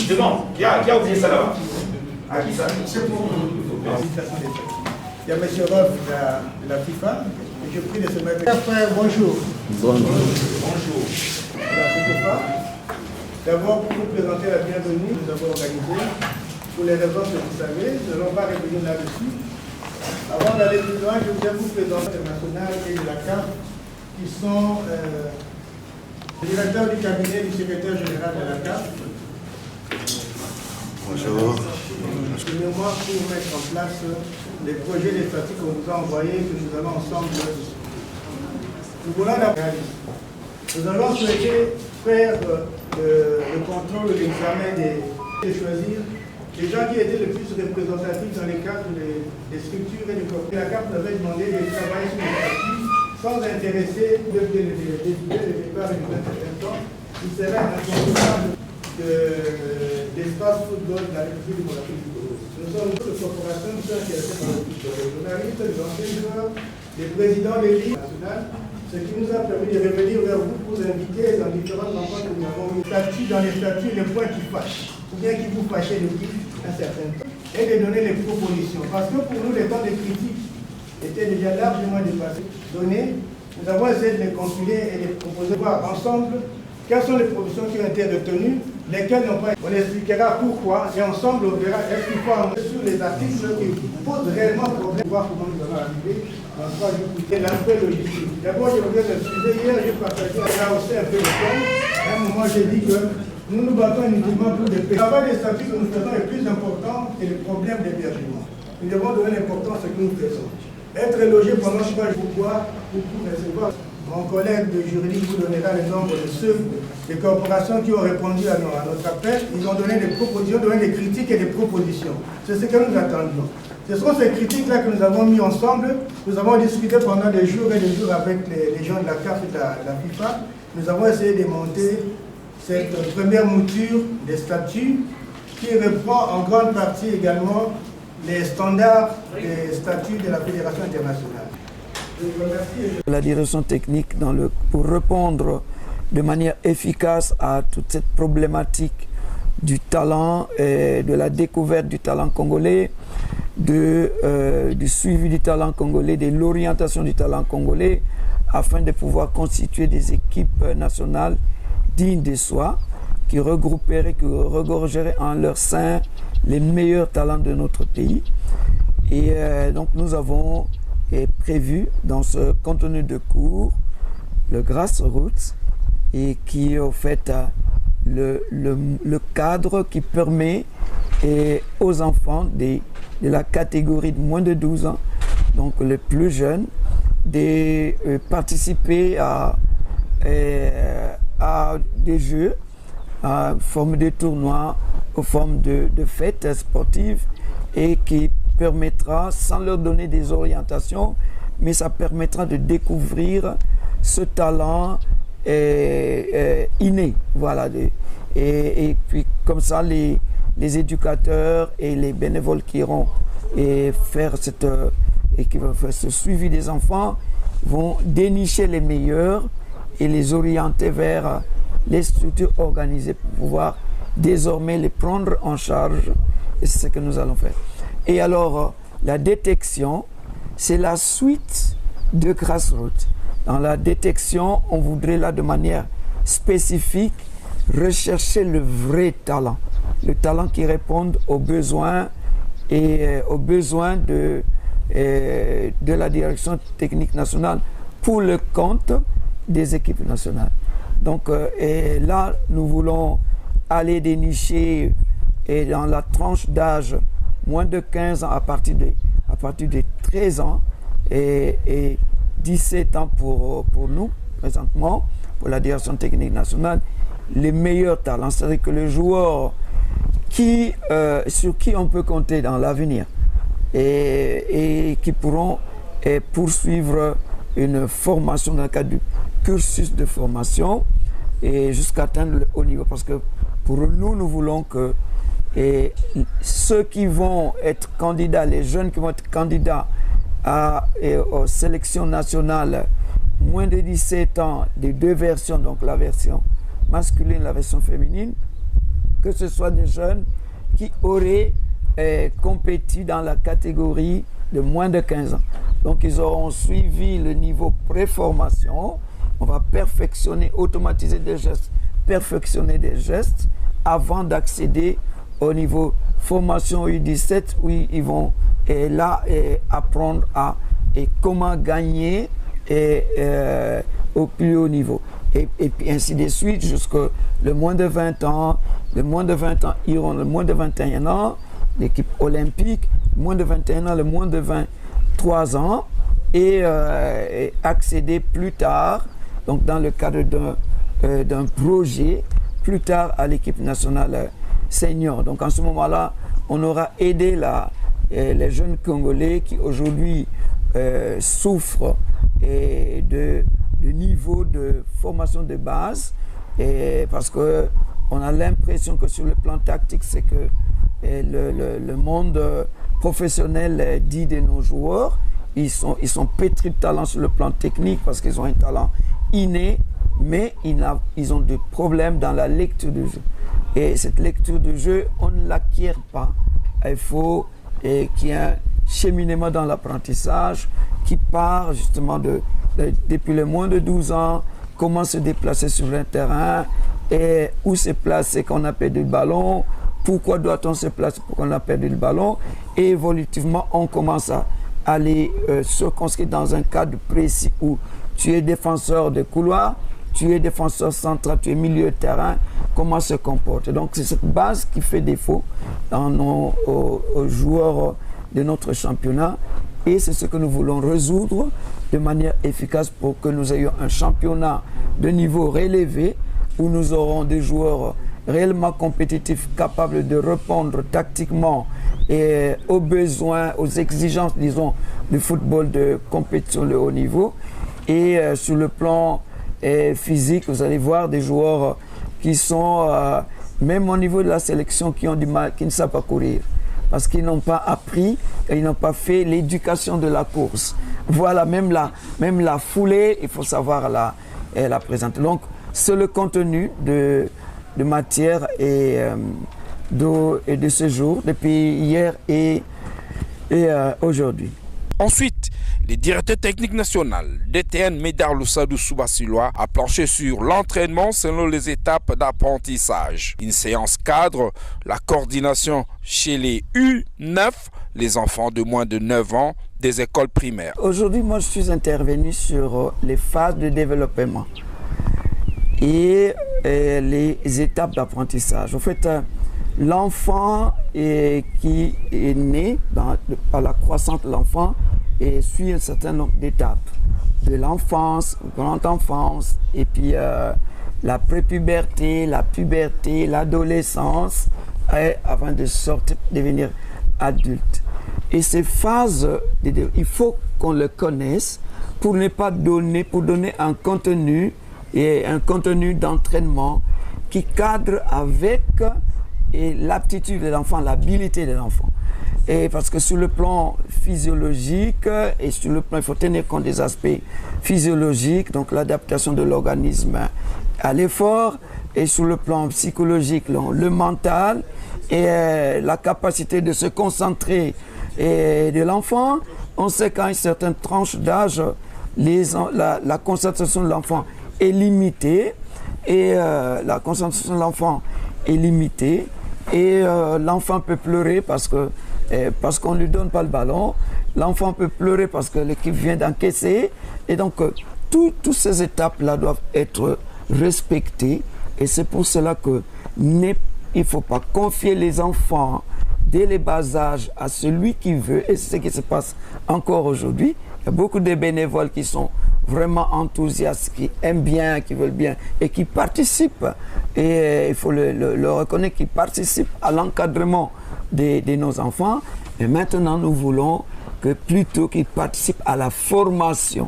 Justement, qui a oublié ça là-bas? À qui ça? C'est pour vous. Il y a M. Roth de la FIFA, et je prie de se mettre. Frère, bonjour. Bonjour. D'abord, pour vous présenter la bienvenue, nous avons organisé, pour les raisons que vous savez, nous n'allons pas revenir là-dessus. Avant d'aller plus loin, je voudrais vous présenter l'international et de la CAF, qui sont le directeur du cabinet du secrétaire général de la CAF. Bonjour. Premièrement, pour mettre en place les projets des statuts qu'on vous a envoyés, que nous allons ensemble discuter. Nous voulons la réaliser. Nous allons souhaiter faire le contrôle, l'examen de choisir les gens qui étaient le plus représentatifs dans les cadres des structures et du corps. La CAF nous avait demandé de travailler sur les statuts sans intéresser le départ d'une certaine temps. Il serait incontournable d'espace football de la République démocratique du Congo. Nous sommes une corporation, nous sommes intéressés par le football. Les journalistes, les anciens joueurs, les présidents des ligues nationales, ce qui nous a permis de revenir vers vous pour vous inviter dans différentes rencontres que nous avons eues. Dans les statuts, les points qui fâchent, ou bien qui vous fâchaient depuis un certain temps, et de donner les propositions. Parce que pour nous, les temps de critique étaient déjà largement dépassés. Nous avons essayé de les compiler et de les proposer, voir ensemble quelles sont les propositions qui ont été retenues, lesquelles n'ont pas été. On expliquera pourquoi, et ensemble, on verra est-ce qu'il faut en sur les articles qui posent réellement problème, voir comment nous allons arriver dans 3 jours. Et l'aspect logistique. D'abord, je voudrais m'excuser. Hier, j'ai partagé là aussi un peu le temps. À un moment, j'ai dit que nous nous battons inutilement pour des pays. Le travail des statuts que nous faisons est plus important que le problème d'hébergement. Nous devons donner l'importance à ce que nous faisons. Être logé pendant 3 jours, pourquoi? Pour recevoir. Mon collègue de juridique vous donnera le nombre de ceux, des corporations qui ont répondu à notre appel. Ils ont donné des propositions, donné des critiques et des propositions. C'est ce que nous attendions. Ce sont ces critiques-là que nous avons mis ensemble. Nous avons discuté pendant des jours et des jours avec les gens de la CAF et de la FIFA. Nous avons essayé de monter cette première mouture des statuts qui reprend en grande partie également les standards des statuts de la Fédération internationale. La direction technique pour répondre de manière efficace à toute cette problématique du talent, et de la découverte du talent congolais, du suivi du talent congolais, de l'orientation du talent congolais, afin de pouvoir constituer des équipes nationales dignes de soi, qui regrouperaient, qui regorgeraient en leur sein les meilleurs talents de notre pays. Et donc nous avons prévu dans ce contenu de cours le Grassroots, et qui est au fait le cadre qui permet aux enfants de la catégorie de moins de 12 ans, donc les plus jeunes, de participer à des jeux, à forme de tournois, aux formes de fêtes sportives, et qui permettra, sans leur donner des orientations, mais ça permettra de découvrir ce talent inné. Voilà. Et puis comme ça, les éducateurs et les bénévoles qui iront faire qui vont faire ce suivi des enfants vont dénicher les meilleurs et les orienter vers les structures organisées pour pouvoir désormais les prendre en charge. Et c'est ce que nous allons faire. Et alors, la détection, c'est la suite de Grassroots. Dans la détection, on voudrait là, de manière spécifique, rechercher le vrai talent. Le talent qui répond aux besoins et aux besoins de la direction technique nationale pour le compte des équipes nationales. Donc, et là, nous voulons aller dénicher dans la tranche d'âge moins de 15 ans à partir de 13 ans et 17 ans pour nous, présentement, pour la direction technique nationale, les meilleurs talents. C'est-à-dire que les joueurs sur qui on peut compter dans l'avenir et qui pourront poursuivre une formation dans le cadre du cursus de formation et jusqu'à atteindre le haut niveau. Parce que pour nous, nous voulons que ceux qui vont être candidats, les jeunes qui vont être candidats aux sélections nationales, moins de 17 ans, des deux versions, donc la version masculine et la version féminine, que ce soit des jeunes qui auraient compéti dans la catégorie de moins de 15 ans. Donc ils auront suivi le niveau préformation. On va perfectionner, automatiser des gestes, perfectionner des gestes avant d'accéder au niveau formation U17 où ils vont apprendre à comment gagner au plus haut niveau. Et puis ainsi de suite jusqu'au le moins de 20 ans. Le moins de 20 ans iront le moins de 21 ans, l'équipe olympique, le moins de 21 ans, le moins de 23 ans et accéder plus tard, donc dans le cadre d'un projet, plus tard à l'équipe nationale senior. Donc en ce moment-là, on aura aidé les jeunes Congolais qui aujourd'hui souffrent de niveau de formation de base, parce qu'on a l'impression que sur le plan tactique, c'est que le monde professionnel dit de nos joueurs, ils sont pétris de talent sur le plan technique parce qu'ils ont un talent inné, mais ils ont des problèmes dans la lecture du jeu. Et cette lecture du jeu, on ne l'acquiert pas. Il faut qu'il y ait un cheminement dans l'apprentissage qui part justement depuis le moins de 12 ans, comment se déplacer sur un terrain, et où se placer quand on a perdu le ballon, pourquoi doit-on se placer pour qu'on a perdu le ballon, et évolutivement on commence à aller circonscrire dans un cadre précis où tu es défenseur de couloir, tu es défenseur central, tu es milieu de terrain, comment se comporter. Donc c'est cette base qui fait défaut aux joueurs de notre championnat, et c'est ce que nous voulons résoudre de manière efficace pour que nous ayons un championnat de niveau relevé où nous aurons des joueurs réellement compétitifs capables de répondre tactiquement et aux besoins, aux exigences, disons, du football de compétition de haut niveau. Et sur le plan physique, vous allez voir des joueurs qui sont, même au niveau de la sélection, qui ont du mal, qui ne savent pas courir. Parce qu'ils n'ont pas appris, ils n'ont pas fait l'éducation de la course. Voilà, même la foulée, il faut savoir la présenter. Donc, c'est le contenu de matière et de ce jour, depuis hier et aujourd'hui. Ensuite, le directeur technique national DTN Médard Loussadou Soubasiloa a planché sur l'entraînement selon les étapes d'apprentissage. Une séance cadre, la coordination chez les U9, les enfants de moins de 9 ans des écoles primaires. Aujourd'hui, moi, je suis intervenu sur les phases de développement et les étapes d'apprentissage. En fait, l'enfant qui est né par la croissance de l'enfant et suit un certain nombre d'étapes, de l'enfance, grande enfance, et puis la prépuberté, la puberté, l'adolescence, avant de devenir adulte. Et ces phases, il faut qu'on le connaisse pour ne pas donner, pour donner un contenu et un contenu d'entraînement qui cadre avec l'aptitude de l'enfant, l'habilité de l'enfant. Et parce que sur le plan physiologique et sur le plan, il faut tenir compte des aspects physiologiques, donc l'adaptation de l'organisme à l'effort, et sur le plan psychologique, le mental et la capacité de se concentrer de l'enfant. On sait qu'à une certaine tranche d'âge, la concentration de l'enfant est limitée et l'enfant peut pleurer parce qu'on ne lui donne pas le ballon. L'enfant peut pleurer parce que l'équipe vient d'encaisser. Et donc, toutes ces étapes-là doivent être respectées. Et c'est pour cela qu'il ne faut pas confier les enfants dès les bas âges à celui qui veut. Et c'est ce qui se passe encore aujourd'hui. Il y a beaucoup de bénévoles qui sont vraiment enthousiastes, qui aiment bien, qui veulent bien et qui participent. Et il faut le reconnaître, qui participent à l'encadrement de nos enfants. Et maintenant, nous voulons que plutôt qu'ils participent à la formation,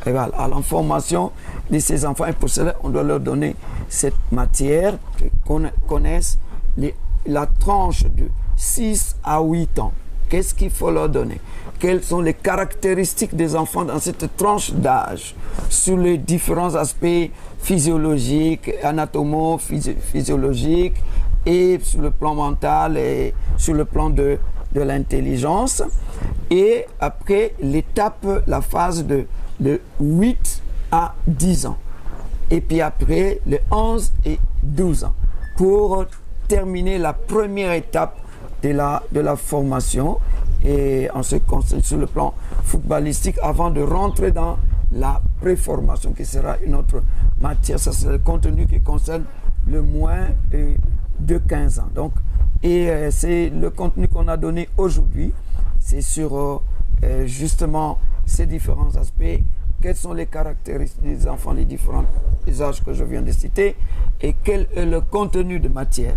à la formation de ces enfants. Et pour cela, on doit leur donner cette matière, qu'on connaisse la tranche de 6 à 8 ans. Qu'est-ce qu'il faut leur donner? Quelles sont les caractéristiques des enfants dans cette tranche d'âge sur les différents aspects physiologiques, anatomo-physiologiques, et sur le plan mental et sur le plan de l'intelligence. Et après l'étape, la phase de 8 à 10 ans. Et puis après, les 11 et 12 ans. Pour terminer la première étape de la formation et en ce qui concerne sur le plan footballistique avant de rentrer dans la préformation qui sera une autre matière. Ça, c'est le contenu qui concerne le moins de 15 ans. Donc, c'est le contenu qu'on a donné aujourd'hui. C'est sur justement ces différents aspects. Quelles sont les caractéristiques des enfants, les différents âges que je viens de citer et quel est le contenu de matière.